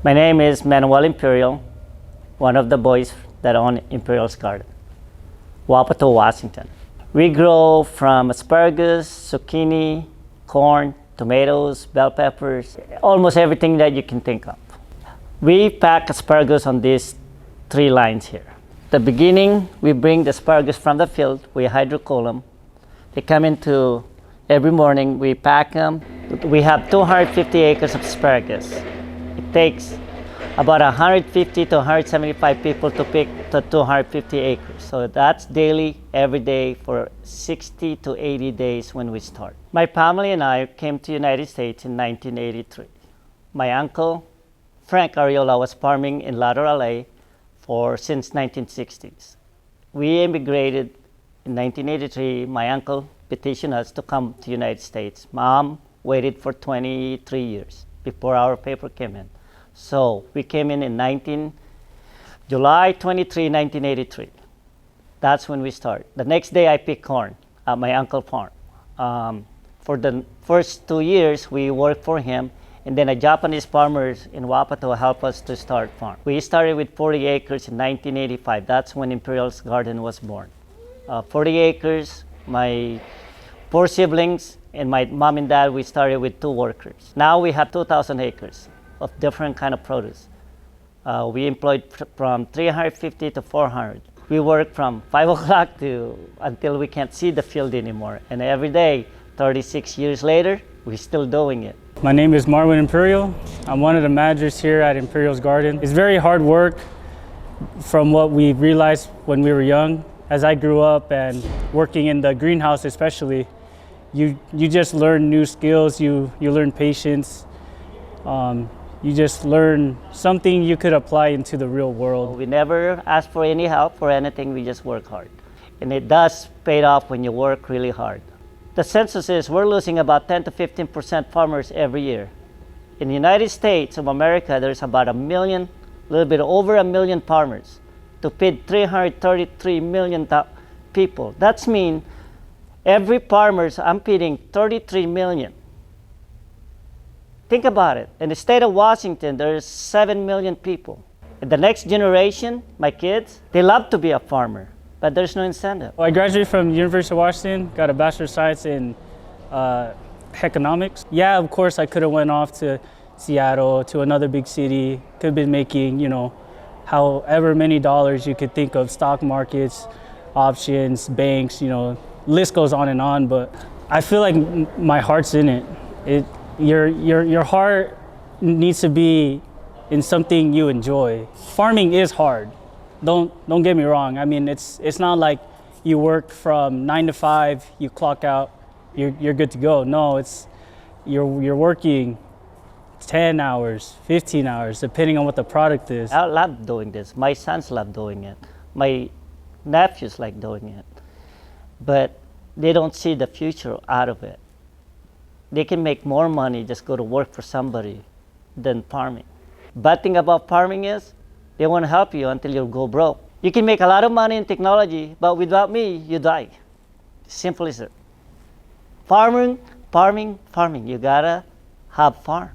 My name is Manuel Imperial, one of the boys that own Imperial's garden, Wapato, Washington. We grow from asparagus, zucchini, corn, tomatoes, bell peppers, almost everything that you can think of. We pack asparagus on these 3 lines here. The beginning, we bring the asparagus from the field, we hydrocoal them. They come into, every morning we pack them. We have 250 acres of asparagus. It takes about 150 to 175 people to pick the 250 acres. So that's daily, every day for 60 to 80 days when we start. My family and I came to the United States in 1983. My uncle, Frank Ariola, was farming in Lauderdale, LA since 1960s. We immigrated in 1983. My uncle petitioned us to come to the United States. Mom waited for 23 years before our paper came in. So we came in July 23, 1983. That's when we started. The next day I picked corn at my uncle's farm. For the first 2 years, we worked for him, and then a Japanese farmers in Wapato helped us to start farm. We started with 40 acres in 1985. That's when Imperial's garden was born. 40 acres, my 4 siblings, and my mom and dad, we started with 2 workers. Now we have 2,000 acres of different kind of produce. We employed from 350 to 400. We work from 5 o'clock until we can't see the field anymore. And every day, 36 years later, we're still doing it. My name is Marwin Imperial. I'm one of the managers here at Imperial's Garden. It's very hard work from what we realized when we were young. As I grew up and working in the greenhouse especially, you just learn new skills, you learn patience. You just learn something you could apply into the real world. We never ask for any help for anything, we just work hard. And it does pay off when you work really hard. The census is we're losing about 10 to 15% farmers every year. In the United States of America, there's about a little bit over a million farmers to feed 333 million people. That's mean every farmers, I'm feeding 33 million. Think about it. In the state of Washington, there's 7 million people. In the next generation, my kids, they love to be a farmer, but there's no incentive. Well, I graduated from the University of Washington, got a Bachelor of Science in economics. Yeah, of course, I could have went off to Seattle, to another big city, could have been making, however many dollars you could think of, stock markets, options, banks, list goes on and on, but I feel like my heart's in it. Your heart needs to be in something you enjoy. Farming is hard. Don't get me wrong. I mean, it's not like you work from 9 to 5, you clock out, you're good to go. No, you're working 10 hours, 15 hours, depending on what the product is. I love doing this. My sons love doing it. My nephews like doing it. But they don't see the future out of it. They can make more money just go to work for somebody than farming. Bad thing about farming is they won't help you until you go broke. You can make a lot of money in technology, but without me, you die. Simple as it. Farming. You gotta have farm.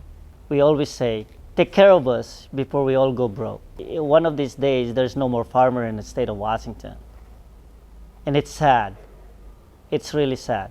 We always say, take care of us before we all go broke. One of these days, there's no more farmer in the state of Washington. And it's sad. It's really sad.